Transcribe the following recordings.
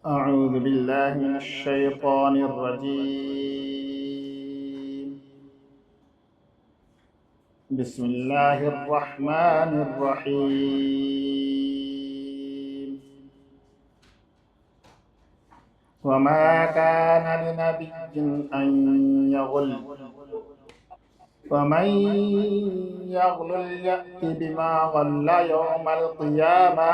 أعوذ بالله من الشيطان الرجيم. بسم الله الرحمن الرحيم. وما كان لنبي أن يغل ومن يغلل يأت بما غل يوم القيامة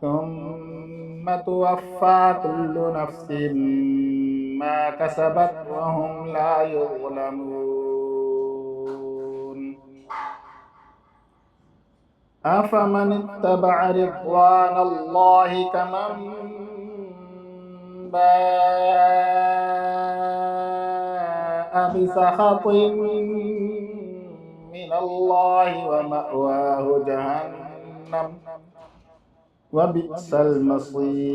ثم توفى كل نفس ما كسبت وهم لا يظلمون. أفمن اتبع رضوان الله كمن باء بسخط من الله ومأواه جهنم وبئس المصير.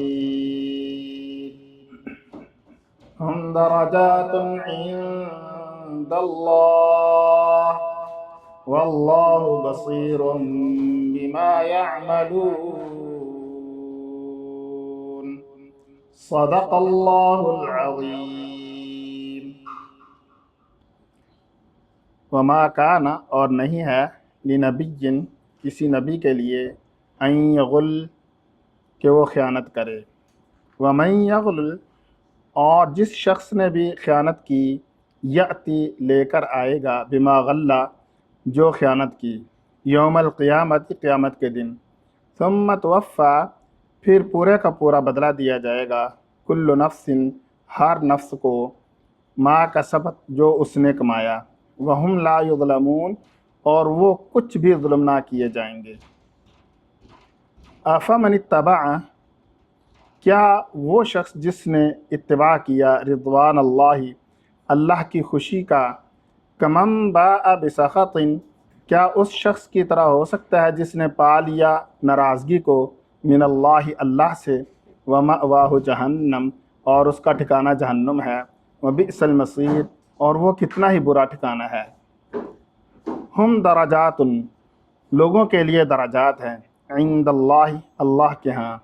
هم درجات عند الله والله بصير بما يعملون. صدق اللہ العظیم. وما کان اور نہیں ہے لنبی کسی نبی کے لیے ان یغل کہ وہ خیانت کرے. ومن یغل اور جس شخص نے بھی خیانت کی یأتی لے کر آئے گا بما غلہ جو خیانت کی یوم القیامت قیامت کے دن. ثم توفی پھر پورے کا پورا بدلہ دیا جائے گا کل نفس ہر نفس کو ما کسبت جو اس نے کمایا وہم لا یظلمون اور وہ کچھ بھی ظلم نہ کیے جائیں گے. افمن اتبع کیا وہ شخص جس نے اتباع کیا رضوان اللہ اللہ کی خوشی کا کمن باء بسخط کیا اس شخص کی طرح ہو سکتا ہے جس نے پا لیا ناراضگی کو من اللہ اللہ سے ومأواہ جہنم اور اس کا ٹھکانہ جہنم ہے وبئس المصیر اور وہ کتنا ہی برا ٹھکانہ ہے. ہم درجات لوگوں کے لیے درجات ہیں عند اللہ اللہ کے ہاں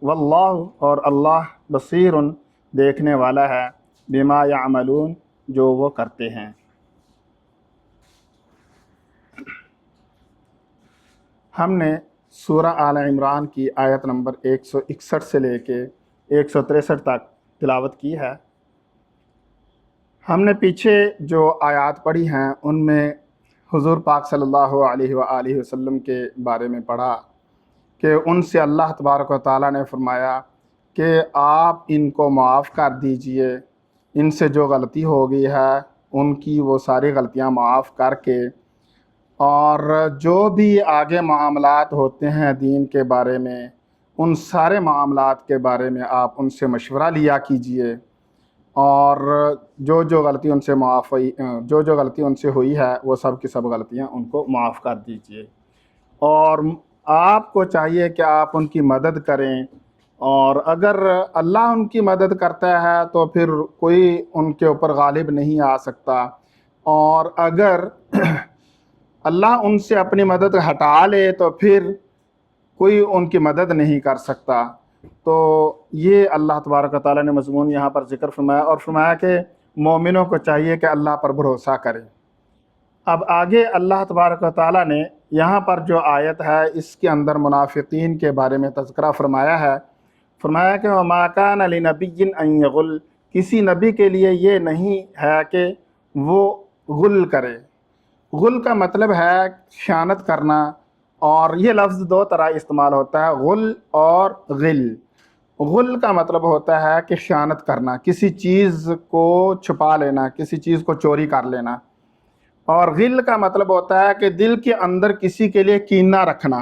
واللہ اور اللہ بصیر دیکھنے والا ہے بما یعملون جو وہ کرتے ہیں. ہم نے سورہ آل عمران کی آیت نمبر 161 سے لے کے 163 تک تلاوت کی ہے. ہم نے پیچھے جو آیات پڑھی ہیں ان میں حضور پاک صلی اللہ علیہ وآلہ وسلم کے بارے میں پڑھا کہ ان سے اللہ تبارک و تعالیٰ نے فرمایا کہ آپ ان کو معاف کر دیجئے، ان سے جو غلطی ہو گئی ہے ان کی وہ ساری غلطیاں معاف کر کے، اور جو بھی آگے معاملات ہوتے ہیں دین کے بارے میں ان سارے معاملات کے بارے میں آپ ان سے مشورہ لیا کیجئے، اور جو غلطی ان سے معاف ہوئی جو غلطی ان سے ہوئی ہے وہ سب کی سب غلطیاں ان کو معاف کر دیجئے. اور آپ کو چاہیے کہ آپ ان کی مدد کریں، اور اگر اللہ ان کی مدد کرتا ہے تو پھر کوئی ان کے اوپر غالب نہیں آ سکتا، اور اگر اللہ ان سے اپنی مدد ہٹا لے تو پھر کوئی ان کی مدد نہیں کر سکتا. تو یہ اللہ تبارک و تعالیٰ نے مضمون یہاں پر ذکر فرمایا، اور فرمایا کہ مومنوں کو چاہیے کہ اللہ پر بھروسہ کریں. اب آگے اللہ تبارک و تعالیٰ نے یہاں پر جو آیت ہے اس کے اندر منافقین کے بارے میں تذکرہ فرمایا ہے. فرمایا کہ وما کان لنبی ان یغل کسی نبی کے لیے یہ نہیں ہے کہ وہ غل کرے. غل کا مطلب ہے خیانت کرنا، اور یہ لفظ دو طرح استعمال ہوتا ہے غل اور غل. غل کا مطلب ہوتا ہے کہ خیانت کرنا، کسی چیز کو چھپا لینا، کسی چیز کو چوری کر لینا. اور غل کا مطلب ہوتا ہے کہ دل کے اندر کسی کے لیے کینہ رکھنا،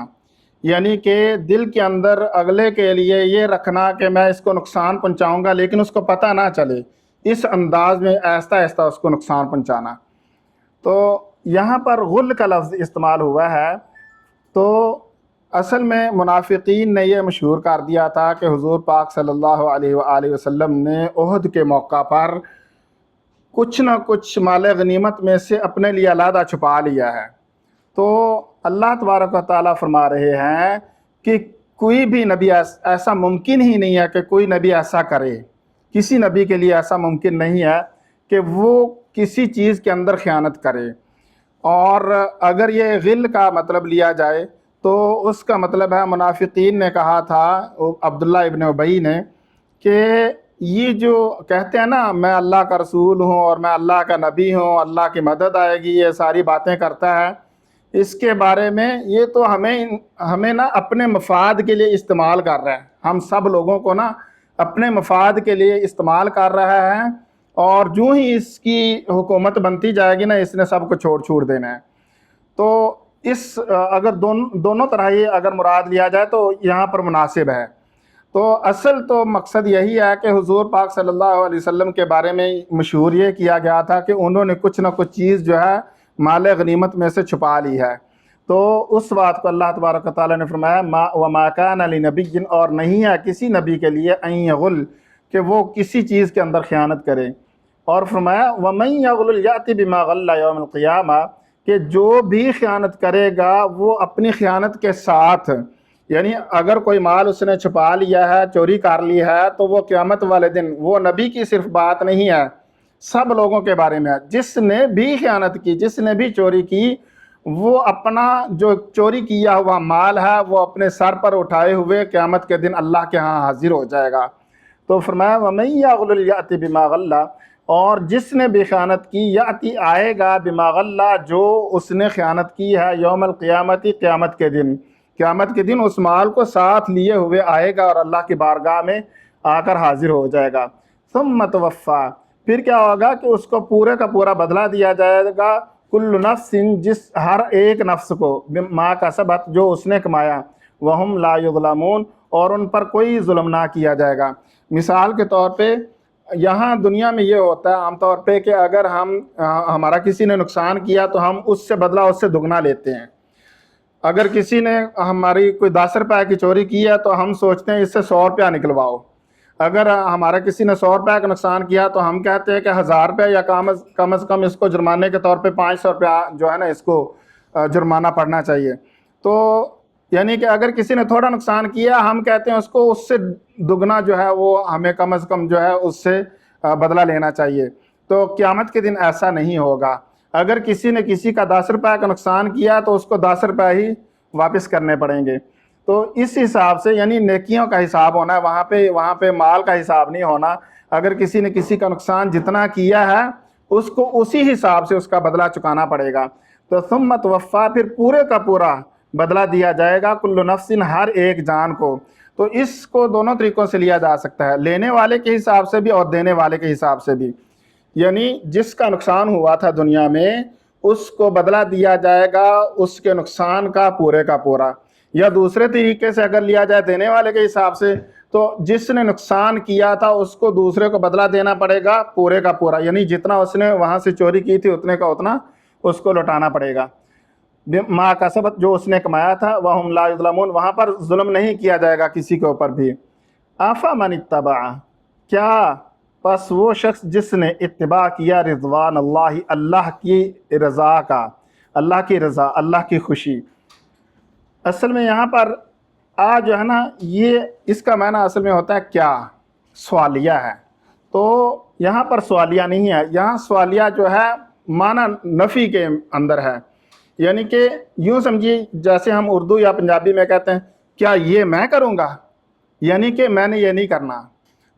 یعنی کہ دل کے اندر اگلے کے لیے یہ رکھنا کہ میں اس کو نقصان پہنچاؤں گا لیکن اس کو پتہ نہ چلے، اس انداز میں آہستہ آہستہ اس کو نقصان پہنچانا. تو یہاں پر غل کا لفظ استعمال ہوا ہے. تو اصل میں منافقین نے یہ مشہور کر دیا تھا کہ حضور پاک صلی اللہ علیہ وآلہ وسلم نے احد کے موقع پر کچھ نہ کچھ مال غنیمت میں سے اپنے لیے علیحدہ چھپا لیا ہے. تو اللہ تبارک و تعالیٰ فرما رہے ہیں کہ کوئی بھی نبی ایسا ممکن ہی نہیں ہے کہ کوئی نبی ایسا کرے، کسی نبی کے لیے ایسا ممکن نہیں ہے کہ وہ کسی چیز کے اندر خیانت کرے۔ اور اگر یہ غل کا مطلب لیا جائے تو اس کا مطلب ہے، منافقین نے کہا تھا عبداللہ ابن ابی نے، کہ یہ جو کہتے ہیں نا میں اللہ کا رسول ہوں اور میں اللہ کا نبی ہوں، اللہ کی مدد آئے گی، یہ ساری باتیں کرتا ہے، اس کے بارے میں یہ تو ہمیں نا اپنے مفاد کے لیے استعمال کر رہا ہے، ہم سب لوگوں کو نا اپنے مفاد کے لیے استعمال کر رہا ہے، اور جو ہی اس کی حکومت بنتی جائے گی نا اس نے سب کو چھوڑ دینا ہے۔ تو اس اگر دونوں طرح یہ اگر مراد لیا جائے تو یہاں پر مناسب ہے۔ تو اصل تو مقصد یہی ہے کہ حضور پاک صلی اللہ علیہ وسلم کے بارے میں مشہور یہ کیا گیا تھا کہ انہوں نے کچھ نہ کچھ چیز جو ہے مال غنیمت میں سے چھپا لی ہے۔ تو اس بات کو اللہ تبارک و تعالیٰ نے فرمایا وَمَا كَانَ لِنَبِيٍّ، اور نہیں ہے کسی نبی کے لیے أَن يَغُلَّ، کہ وہ کسی چیز کے اندر خیانت کرے۔ اور فرمایا وَمَن يَغْلُلْ يَأْتِ بِمَا غَلَّ يَوْمَ الْقِيَامَةِ، کہ جو بھی خیانت کرے گا وہ اپنی خیانت کے ساتھ، یعنی اگر کوئی مال اس نے چھپا لیا ہے، چوری کر لی ہے، تو وہ قیامت والے دن، وہ نبی کی صرف بات نہیں ہے، سب لوگوں کے بارے میں ہے، جس نے بھی خیانت کی، جس نے بھی چوری کی، وہ اپنا جو چوری کیا ہوا مال ہے وہ اپنے سر پر اٹھائے ہوئے قیامت کے دن اللہ کے ہاں حاضر ہو جائے گا۔ تو فرمایا وَمَن يَغْلُلْ يَأْتِ بِمَا غَلَّ، اور جس نے بھی خیانت کی، یاتی آئے گا بما غلّ، جو اس نے خیانت کی ہے، یوم القیامت، قیامت کے دن، قیامت کے دن اس مال کو ساتھ لیے ہوئے آئے گا اور اللہ کی بارگاہ میں آ کر حاضر ہو جائے گا۔ ثم توفیٰ، پھر کیا ہوگا کہ اس کو پورے کا پورا بدلہ دیا جائے گا، کل نفس، جس ہر ایک نفس کو، ما کسبت، جو اس نے کمایا، وہم لا یظلمون، اور ان پر کوئی ظلم نہ کیا جائے گا۔ مثال کے طور پہ یہاں دنیا میں یہ ہوتا ہے عام طور پہ کہ اگر ہمارا کسی نے نقصان کیا تو ہم اس سے بدلہ اس سے دگنا لیتے ہیں۔ اگر کسی نے ہماری کوئی 10 روپے کی چوری کی ہے تو ہم سوچتے ہیں اس سے 100 روپیہ نکلواؤ۔ اگر ہمارا کسی نے 100 روپے کا نقصان کیا تو ہم کہتے ہیں کہ 1000 روپے یا کم از کم اس کو جرمانے کے طور پہ 500 روپیہ جو ہے نا اس کو جرمانہ پڑنا چاہیے۔ تو یعنی کہ اگر کسی نے تھوڑا نقصان کیا ہم کہتے ہیں اس کو اس سے دگنا جو ہے وہ ہمیں کم از کم جو ہے اس سے بدلہ لینا چاہیے۔ تو قیامت کے دن ایسا نہیں ہوگا۔ اگر کسی نے کسی کا 10 روپے کا نقصان کیا تو اس کو 10 روپے ہی واپس کرنے پڑیں گے۔ تو اس حساب سے یعنی نیکیوں کا حساب ہونا ہے، وہاں پہ مال کا حساب نہیں ہونا۔ اگر کسی نے کسی کا نقصان جتنا کیا ہے اس کو اسی حساب سے اس کا بدلہ چکانا پڑے گا۔ تو ثم توفیٰ، پھر پورے کا پورا بدلہ دیا جائے گا، کل نفس، ہر ایک جان کو۔ تو اس کو دونوں طریقوں سے لیا جا سکتا ہے، لینے والے کے حساب سے بھی اور دینے والے کے حساب سے بھی۔ یعنی جس کا نقصان ہوا تھا دنیا میں اس کو بدلہ دیا جائے گا اس کے نقصان کا پورے کا پورا، یا دوسرے طریقے سے اگر لیا جائے دینے والے کے حساب سے تو جس نے نقصان کیا تھا اس کو دوسرے کو بدلہ دینا پڑے گا پورے کا پورا، یعنی جتنا اس نے وہاں سے چوری کی تھی اتنے کا اتنا اس کو لوٹانا پڑے گا۔ ما کسبت، جو اس نے کمایا تھا، وہم لا یظلمون، وہاں پر ظلم نہیں کیا جائے گا کسی کے اوپر بھی۔ افمن اتبع، کیا پس وہ شخص جس نے اتباع کیا رضوان اللہ، اللہ کی رضا کا، اللہ کی رضا، اللہ کی خوشی۔ اصل میں یہاں پر جو ہے نا یہ اس کا معنی اصل میں ہوتا ہے کیا، سوالیہ ہے۔ تو یہاں پر سوالیہ نہیں ہے، یہاں سوالیہ جو ہے معنی نفی کے اندر ہے، یعنی کہ یوں سمجھیے جیسے ہم اردو یا پنجابی میں کہتے ہیں کیا یہ میں کروں گا، یعنی کہ میں نے یہ نہیں کرنا۔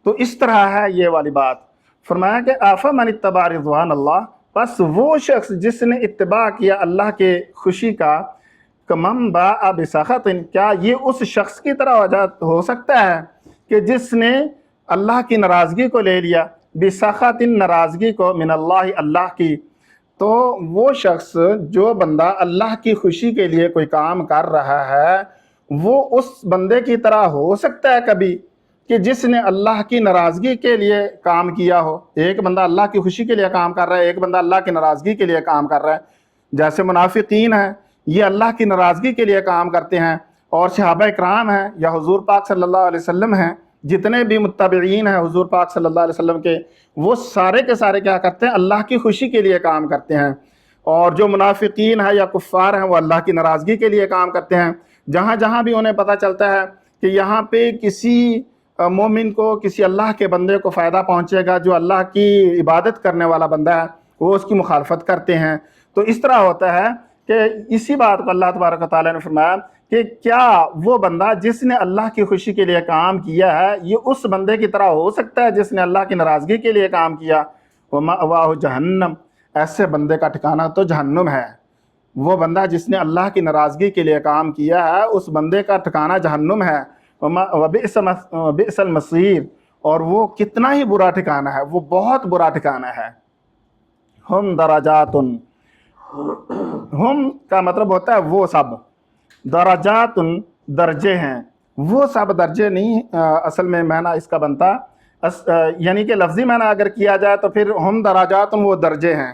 تو اس طرح ہے یہ والی بات۔ فرمایا کہ افمن اتبع رضوان اللہ، پس وہ شخص جس نے اتباع کیا اللہ کے خوشی کا، کمن باء بسخط، کیا یہ اس شخص کی طرح ہو سکتا ہے کہ جس نے اللہ کی ناراضگی کو لے لیا، بسخط، ناراضگی کو، من اللہ، اللہ کی۔ تو وہ شخص، جو بندہ اللہ کی خوشی کے لیے کوئی کام کر رہا ہے، وہ اس بندے کی طرح ہو سکتا ہے کبھی کہ جس نے اللہ کی ناراضگی کے لیے کام کیا ہو؟ ایک بندہ اللہ کی خوشی کے لیے کام کر رہا ہے، ایک بندہ اللہ کی ناراضگی کے لیے کام کر رہا ہے۔ جیسے منافقین ہیں، یہ اللہ کی ناراضگی کے لیے کام کرتے ہیں، اور صحابہ اکرام ہیں یا حضور پاک صلی اللہ علیہ وسلم ہیں، جتنے بھی متبعین ہیں حضور پاک صلی اللہ علیہ وسلم کے، وہ سارے کے سارے کیا کرتے ہیں؟ اللہ کی خوشی کے لیے کام کرتے ہیں۔ اور جو منافقین ہیں یا کفار ہیں وہ اللہ کی ناراضگی کے لیے کام کرتے ہیں۔ جہاں جہاں بھی انہیں پتہ چلتا ہے کہ یہاں پہ کسی مومن کو، کسی اللہ کے بندے کو فائدہ پہنچے گا جو اللہ کی عبادت کرنے والا بندہ ہے، وہ اس کی مخالفت کرتے ہیں۔ تو اس طرح ہوتا ہے کہ اسی بات کو اللہ تبارک و تعالیٰ نے فرمایا کہ کیا وہ بندہ جس نے اللہ کی خوشی کے لیے کام کیا ہے یہ اس بندے کی طرح ہو سکتا ہے جس نے اللہ کی ناراضگی کے لیے کام کیا؟ وَمَأْوَاهُ جہنم، ایسے بندے کا ٹھکانہ تو جہنم ہے۔ وہ بندہ جس نے اللہ کی ناراضگی کے لیے کام کیا ہے اس بندے کا ٹھکانہ جہنم ہے۔ وَبِئْسَ الْمَصِيرُ، اور وہ کتنا ہی برا ٹھکانہ ہے، وہ بہت برا ٹھکانہ ہے۔ ہم درجات، ہم کا مطلب ہوتا ہے وہ سب، درجات درجے ہیں، وہ سب درجے نہیں، اصل میں معنی اس کا بنتا یعنی کہ لفظی معنی اگر کیا جائے تو پھر ہم درجات وہ درجے ہیں،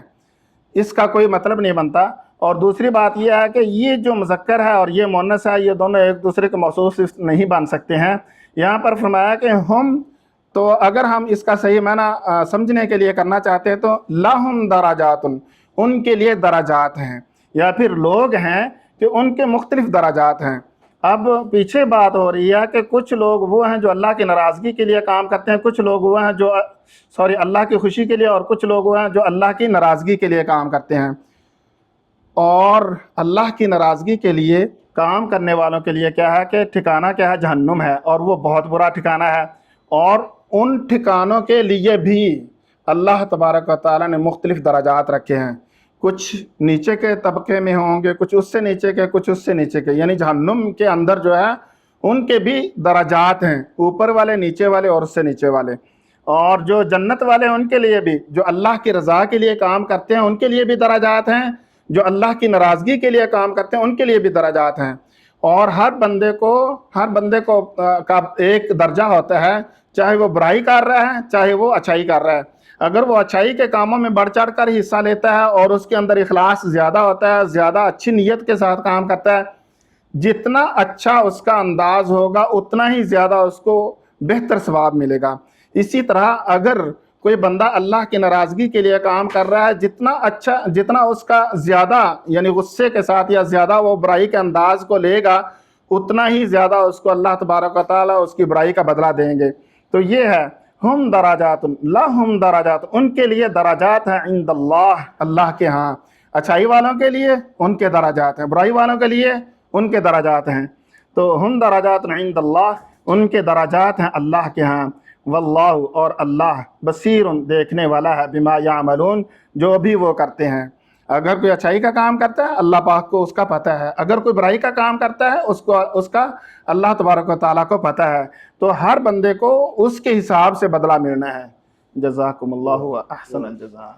اس کا کوئی مطلب نہیں بنتا۔ اور دوسری بات یہ ہے کہ یہ جو مذکر ہے اور یہ مؤنث ہے یہ دونوں ایک دوسرے کے موصوف نہیں بن سکتے ہیں۔ یہاں پر فرمایا کہ ہم، تو اگر ہم اس کا صحیح معنی سمجھنے کے لیے کرنا چاہتے ہیں تو لہم درجات، ان کے لیے درجات ہیں، یا پھر لوگ ہیں کہ ان کے مختلف درجات ہیں۔ اب پیچھے بات ہو رہی ہے کہ کچھ لوگ وہ ہیں جو اللہ کی ناراضگی کے لیے کام کرتے ہیں، کچھ لوگ وہ ہیں جو اللہ کی خوشی کے لیے، اور کچھ لوگ وہ ہیں جو اللہ کی ناراضگی کے لیے کام کرتے ہیں۔ اور اللہ کی ناراضگی کے لیے کام کرنے والوں کے لیے کیا ہے کہ ٹھکانہ کیا ہے؟ جہنم ہے، اور وہ بہت برا ٹھکانہ ہے۔ اور ان ٹھکانوں کے لیے بھی اللہ تبارک و تعالیٰ نے مختلف درجات رکھے ہیں، کچھ نیچے کے طبقے میں ہوں گے، کچھ اس سے نیچے کے، کچھ اس سے نیچے کے، یعنی جہنم کے اندر جو ہے ان کے بھی درجات ہیں، اوپر والے، نیچے والے اور اس سے نیچے والے۔ اور جو جنت والے ہیں ان کے لیے بھی، جو اللہ کی رضا کے لیے کام کرتے ہیں ان کے لیے بھی درجات ہیں، جو اللہ کی ناراضگی کے لیے کام کرتے ہیں ان کے لیے بھی درجات ہیں۔ اور ہر بندے کو کا ایک درجہ ہوتا ہے، چاہے وہ برائی کر رہا ہے چاہے وہ اچھائی کر رہا ہے۔ اگر وہ اچھائی کے کاموں میں بڑھ چڑھ کر حصہ لیتا ہے اور اس کے اندر اخلاص زیادہ ہوتا ہے، زیادہ اچھی نیت کے ساتھ کام کرتا ہے، جتنا اچھا اس کا انداز ہوگا اتنا ہی زیادہ اس کو بہتر ثواب ملے گا۔ اسی طرح اگر کوئی بندہ اللہ کی ناراضگی کے لیے کام کر رہا ہے، جتنا اس کا زیادہ یعنی غصے کے ساتھ یا زیادہ وہ برائی کے انداز کو لے گا اتنا ہی زیادہ اس کو اللہ تبارک و تعالیٰ اس کی برائی کا بدلہ دیں گے۔ تو یہ ہے ہم درجات، لہم درجات، ان کے لیے درجات ہیں عند اللہ، اللہ کے ہاں۔ اچھائی والوں کے لیے ان کے درجات ہیں، برائی والوں کے لیے ان کے درجات ہیں۔ تو ہم درجات عند اللہ، ان کے درجات ہیں اللہ کے ہاں۔ واللہ، اور اللہ بصیر، دیکھنے والا ہے، بما یعملون، جو بھی وہ کرتے ہیں۔ اگر کوئی اچھائی کا کام کرتا ہے اللہ پاک کو اس کا پتہ ہے، اگر کوئی برائی کا کام کرتا ہے اس کا اللہ تبارک و تعالیٰ کو پتہ ہے۔ تو ہر بندے کو اس کے حساب سے بدلہ ملنا ہے۔ جزاکم اللہ احسن الجزاء۔